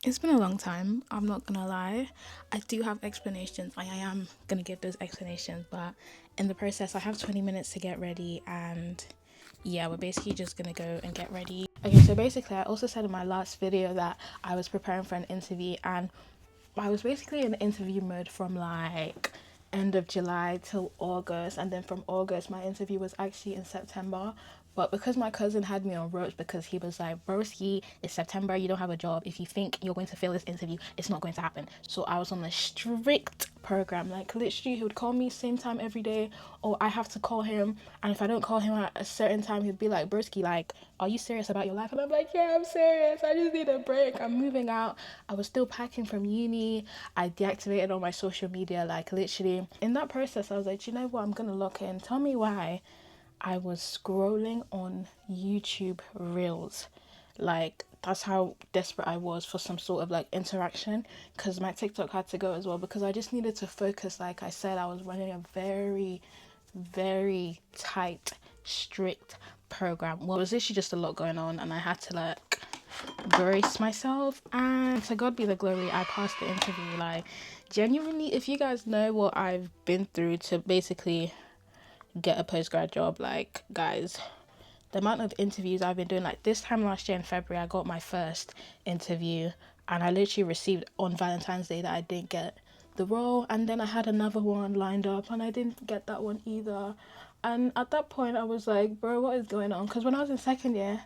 It's been a long time, I'm not gonna lie. I do have explanations. I am gonna give those explanations, but in the process, I have 20 minutes to get ready, and yeah, we're basically just gonna go and get ready. Okay, so basically, I also said in my last video that I was preparing for an interview, and I was basically in interview mode from like end of July till August, and then from August my interview was actually in September. But because my cousin had me on ropes, because he was like, broski, it's September, you don't have a job. If you think you're going to fail this interview, it's not going to happen. So I was on a strict program. Like literally he would call me same time every day, or I have to call him. And if I don't call him at a certain time, he'd be like, broski, like, are you serious about your life? And I'm like, yeah, I'm serious. I just need a break. I'm moving out. I was still packing from uni. I deactivated all my social media. Like literally in that process, I was like, you know what? I'm going to lock in. Tell me why. I was scrolling on YouTube Reels. Like, that's how desperate I was for some sort of like interaction, because my TikTok had to go as well, because I just needed to focus. Like I said, I was running a very, very tight, strict program. Well, it was literally just a lot going on, and I had to like brace myself. And to God be the glory, I passed the interview. Like, genuinely, if you guys know what I've been through to basically get a post-grad job, like guys, the amount of interviews I've been doing, like this time last year in February I got my first interview, and I literally received on Valentine's Day that I didn't get the role, and then I had another one lined up and I didn't get that one either. And at that point I was like, bro, what is going on? Because when I was in second year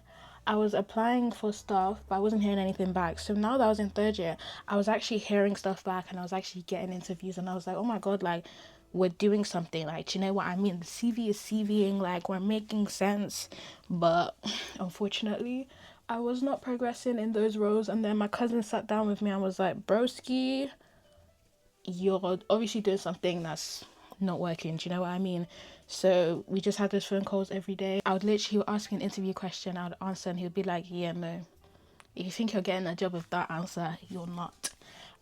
I was applying for stuff, but I wasn't hearing anything back. So now that I was in third year, I was actually hearing stuff back, and I was actually getting interviews, and I was like, oh my god, like we're doing something. Like, do you know what I mean? The CV is CVing, like we're making sense. But unfortunately, I was not progressing in those roles. And then my cousin sat down with me and was like, broski, you're obviously doing something that's not working. Do you know what I mean? So we just had those phone calls every day. I would literally ask me an interview question, I would answer, and he would be like, yeah, no. If you think you're getting a job with that answer, you're not.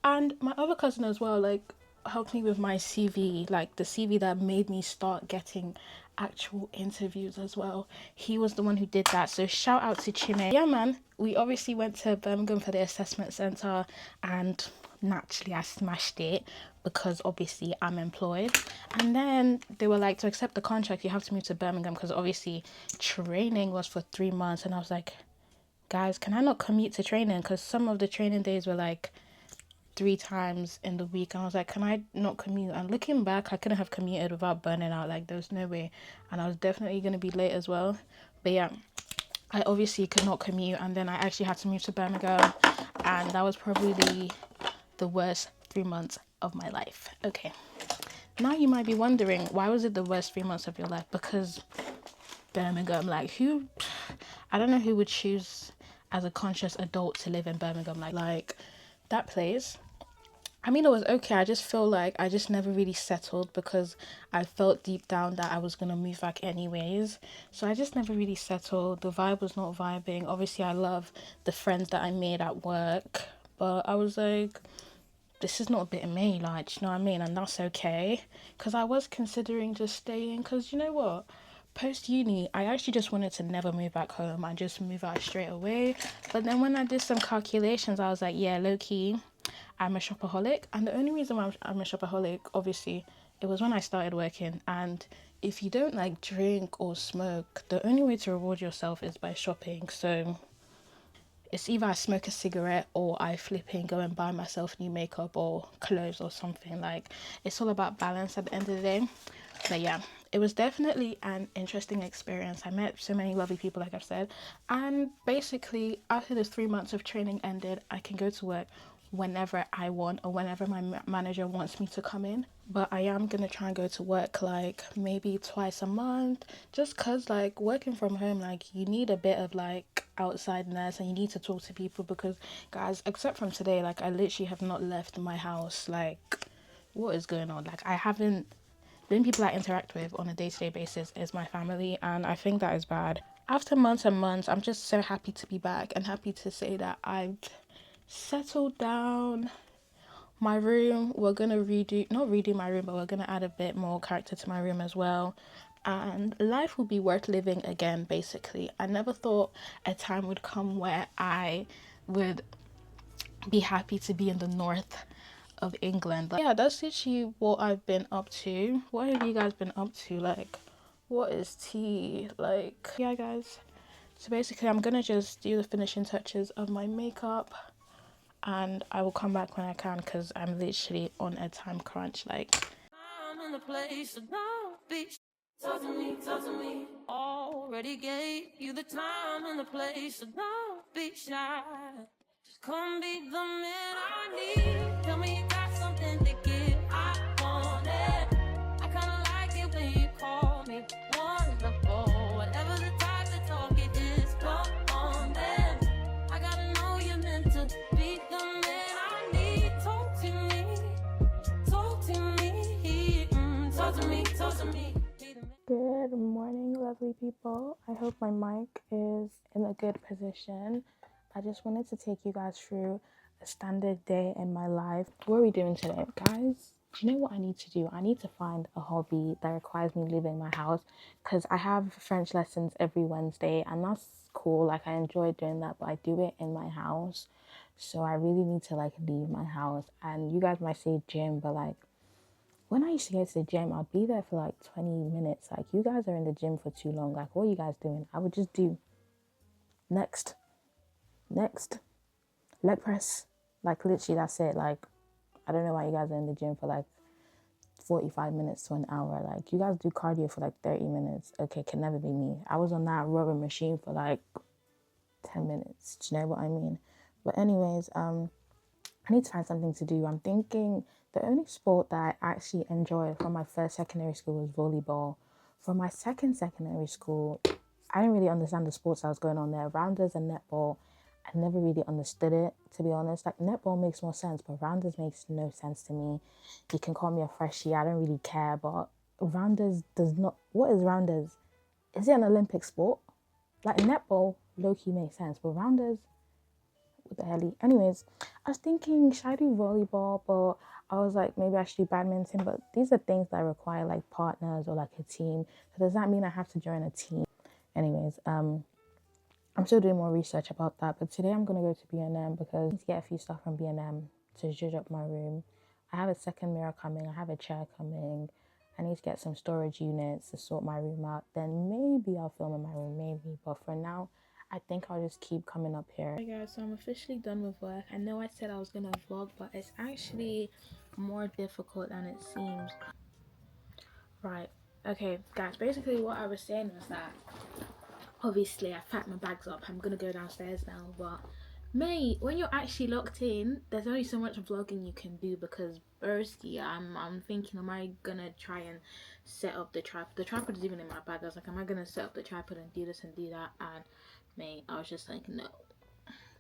And my other cousin as well, like, helped me with my CV, like the CV that made me start getting actual interviews as well. He was the one who did that. So shout out to Chime. Yeah, man. We obviously went to Birmingham for the assessment center, and naturally I smashed it because obviously I'm employed. And then they were like, to accept the contract, you have to move to Birmingham, because obviously training was for 3 months. And I was like, guys, can I not commute to training? Because some of the training days were like 3 times in the week, and I was like, can I not commute? And looking back, I couldn't have commuted without burning out. Like, there was no way, and I was definitely going to be late as well. But yeah, I obviously could not commute, and then I actually had to move to Birmingham, and that was probably the worst 3 months of my life. Okay, now you might be wondering, why was it the worst 3 months of your life? Because Birmingham, like, who, I don't know who would choose as a conscious adult to live in Birmingham. Like that place, I mean, it was okay. I just feel like I just never really settled, because I felt deep down that I was going to move back anyways. So I just never really settled. The vibe was not vibing. Obviously, I love the friends that I made at work, but I was like, this is not a bit of me, like, you know what I mean? And that's okay. Because I was considering just staying, because you know what? Post uni, I actually just wanted to never move back home and just move out straight away. But then when I did some calculations, I was like, yeah, low key, I'm a shopaholic. And the only reason why I'm a shopaholic, obviously, it was when I started working. And if you don't like drink or smoke, the only way to reward yourself is by shopping. So it's either I smoke a cigarette or I flipping go and buy myself new makeup or clothes or something. Like, it's all about balance at the end of the day. But yeah, it was definitely an interesting experience. I met so many lovely people, like I've said. And basically, after the 3 months of training ended, I can go to work whenever I want, or whenever my manager wants me to come in. But I am going to try and go to work like maybe twice a month, just because like working from home, like you need a bit of like outsideness, and you need to talk to people, because guys, except from today, like I literally have not left my house. Like, what is going on? Like, I haven't, the only people I interact with on a day-to-day basis is my family, and I think that is bad. After months and months, I'm just so happy to be back and happy to say that I've settled down. My room, we're gonna redo, not redo my room, but we're gonna add a bit more character to my room as well. And life will be worth living again, basically. I never thought a time would come where I would be happy to be in the north of England. Like, yeah, that's literally what I've been up to. What have you guys been up to? Like, what is tea? Like, yeah, guys. So basically, I'm gonna just do the finishing touches of my makeup, and I will come back when I can because I'm literally on a time crunch. Like, I'm in the place of no beach. Talk to me. Already gave you the time and the place of no beach night. Just come be the man I need. Tell me you got something to give. I want it. I kinda like it when you call me wonderful. Whatever the type of talk it is, come on then. I gotta know you're meant to be the man I need. Talk to me, talk to me, talk to me, talk to me. Good morning, lovely people. I hope my mic is in a good position. I just wanted to take you guys through a standard day in my life. What are we doing today, guys? Do you know what I need to do? I need to find a hobby that requires me leaving my house, because I have French lessons every Wednesday, and that's cool. Like, I enjoy doing that, but I do it in my house. So I really need to like leave my house. And you guys might say gym, but like, when I used to go to the gym, I'd be there for like 20 minutes. Like, you guys are in the gym for too long. Like, what are you guys doing? I would just do next, leg press. Like, literally, that's it. Like, I don't know why you guys are in the gym for like 45 minutes to an hour. Like, you guys do cardio for like 30 minutes. Okay, can never be me. I was on that rubber machine for like 10 minutes. Do you know what I mean? But anyways, I need to find something to do. I'm thinking the only sport that I actually enjoyed from my first secondary school was volleyball. From my second secondary school, I didn't really understand the sports that was going on there. Rounders and netball, I never really understood it, to be honest. Like, netball makes more sense, but rounders makes no sense to me. You can call me a freshie, I don't really care, but rounders does not... What is rounders? Is it an Olympic sport? Like, netball, low-key makes sense, but rounders... What the hell? Anyways, I was thinking, should I do volleyball? But I was like, maybe I should do badminton. But these are things that require like partners or like a team. So does that mean I have to join a team? Anyways, I'm still doing more research about that. But today I'm gonna go to B&M because I need to get a few stuff from B&M to zhuzh up my room. I have a second mirror coming. I have a chair coming. I need to get some storage units to sort my room out. Then maybe I'll film in my room, maybe. But for now, I think I'll just keep coming up here. Hey guys, so I'm officially done with work. I know I said I was gonna vlog, but it's actually more difficult than it seems. Right, okay guys, basically what I was saying was that obviously I packed my bags up. I'm gonna go downstairs now, but mate, when you're actually locked in, there's only so much vlogging you can do because Bursky, I'm thinking, am I gonna try and set up the tripod? The tripod is even in my bag. I was like, am I gonna set up the tripod and do this and do that? And mate, I was just like, no,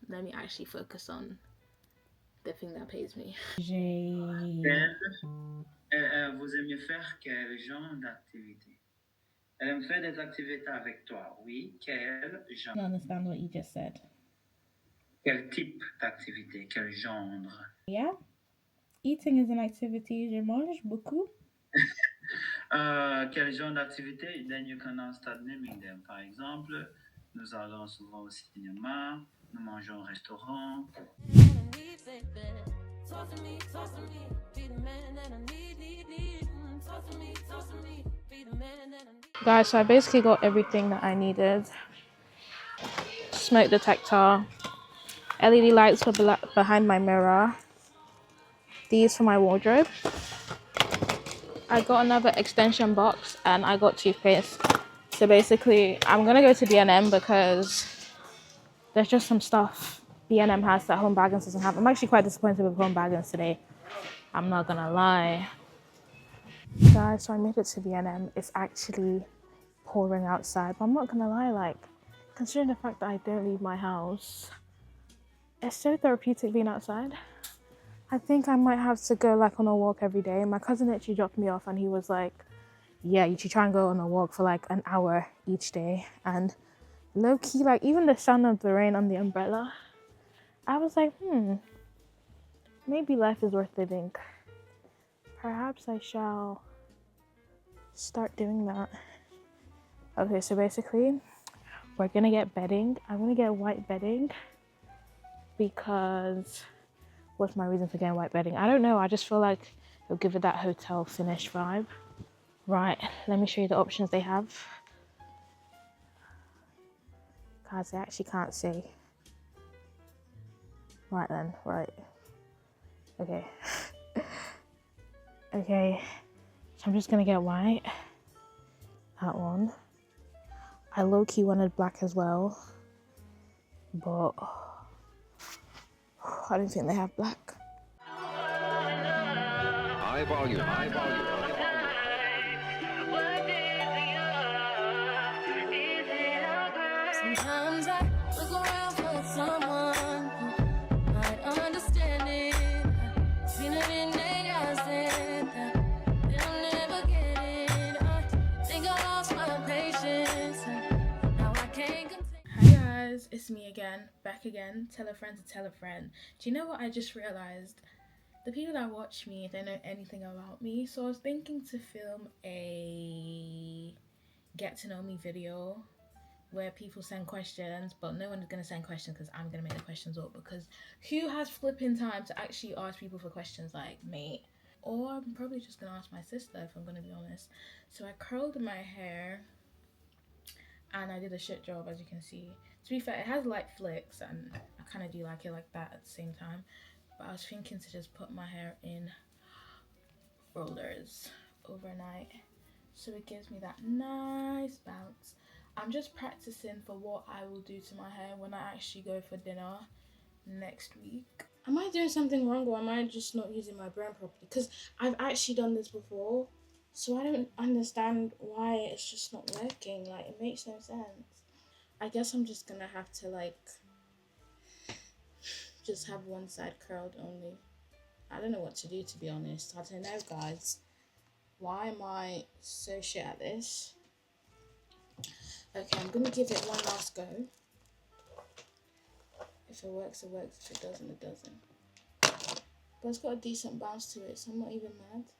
let me actually focus on the thing that pays me. Vous aimez faire quel genre d'activité? Elle aime faire des activités avec toi, oui. Quel genre? I don't understand what you just said. Quel type d'activité? Quel genre? Yeah, eating is an activity. Je mange beaucoup. Quel genre d'activité? Then you can start naming them. Par exemple, nous allons souvent au cinéma, nous mangeons au restaurant. Guys, so I basically got everything that I needed. Smoke detector, LED lights for behind my mirror, these for my wardrobe. I got another extension box and I got toothpaste. So basically, I'm gonna go to B&M because there's just some stuff B&M has that Home Bargains doesn't have. I'm actually quite disappointed with Home Bargains today. I'm not gonna lie. Guys, so I made it to B&M. It's actually pouring outside, but I'm not gonna lie, like, considering the fact that I don't leave my house, it's so therapeutic being outside. I think I might have to go like on a walk every day. My cousin actually dropped me off and he was like, yeah, you should try and go on a walk for like an hour each day. And low-key, like, even the sound of the rain on the umbrella, I was like, maybe life is worth living. Perhaps I shall start doing that. Okay, so basically, we're gonna get bedding. I'm gonna get white bedding because What's my reason for getting white bedding? I don't know. I just feel like it'll give it that hotel finish vibe. Right, let me show you the options they have. Guys, I actually can't see. Right then, right. Okay. Okay, so I'm just gonna get white. That one. I low-key wanted black as well, but I don't think they have black. High volume, high volume, high volume. Sometimes I look around for someone who might understand it. Seen it in their eyes that they'll never get it. I think I lost my patience. Now I can't contain. Hi guys, it's me again, back again. Tell a friend to tell a friend. Do you know what I just realized? The people that watch me, they know anything about me. So I was thinking to film a get to know me video where people send questions, but no one is going to send questions because I'm going to make the questions up, because who has flipping time to actually ask people for questions like me? Or I'm probably just going to ask my sister, if I'm going to be honest. So I curled my hair and I did a shit job, as you can see. To be fair, it has light flicks and I kind of do like it like that at the same time. But I was thinking to just put my hair in rollers overnight so it gives me that nice bounce. I'm just practicing for what I will do to my hair when I actually go for dinner next week. Am I doing something wrong, or am I just not using my brain properly? Because I've actually done this before, so I don't understand why it's just not working. Like, it makes no sense. I guess I'm just gonna have to like just have one side curled only. I don't know what to do, to be honest. I don't know, guys. Why am I so shit at this? Okay, I'm gonna give it one last go. If it works, it works. If it doesn't, it doesn't. But it's got a decent bounce to it, so I'm not even mad.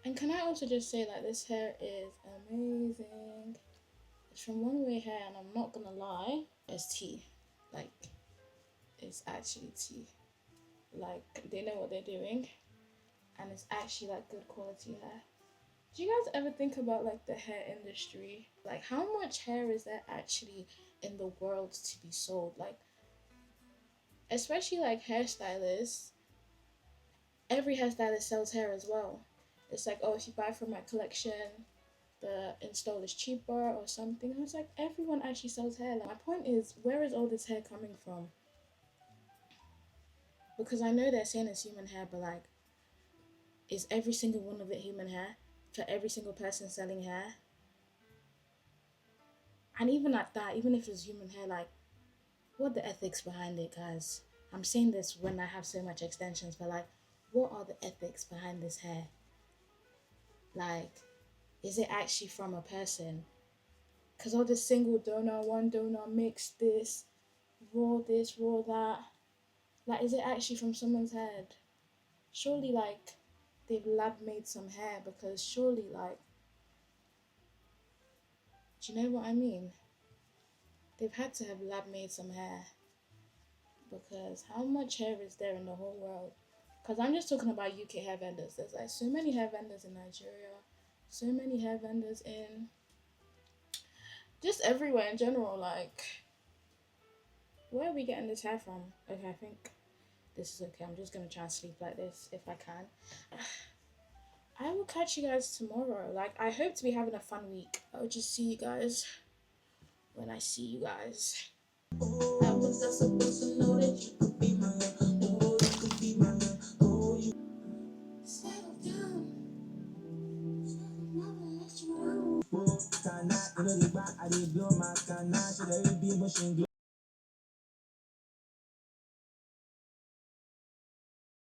And can I also just say that this hair is amazing. It's from One Way Hair, and I'm not gonna lie, it's tea. Like, it's actually tea. Like, they know what they're doing, and it's actually like good quality hair. Do you guys ever think about like the hair industry? Like, how much hair is there actually in the world to be sold? Like, especially like hairstylists, every hairstylist sells hair as well. It's like, oh, if you buy from my collection, the install is cheaper or something. And it's like, everyone actually sells hair. Like, my point is, where is all this hair coming from? Because I know they're saying it's human hair, but like, is every single one of it human hair for every single person selling hair? And even at that, even if it's human hair, like, what are the ethics behind it, guys? I'm saying this when I have so much extensions, but like, what are the ethics behind this hair? Like, is it actually from a person? Because all this single donor, one donor, mix this, raw that. Like, is it actually from someone's head? Surely, like, they've lab made some hair, because surely, like, do you know what I mean? They've had to have lab made some hair, because how much hair is there in the whole world? Because I'm just talking about UK hair vendors. There's like so many hair vendors in Nigeria, so many hair vendors in just everywhere in general. Like, where are we getting this hair from? Okay, I think this is okay. I'm just gonna try and sleep like this if I can. I will catch you guys tomorrow. Like, I hope to be having a fun week. I'll just see you guys when I see you guys. I was not supposed to know that you could be my girl. Oh, you could be my girl. Oh, you settle down. So I'll never let you out.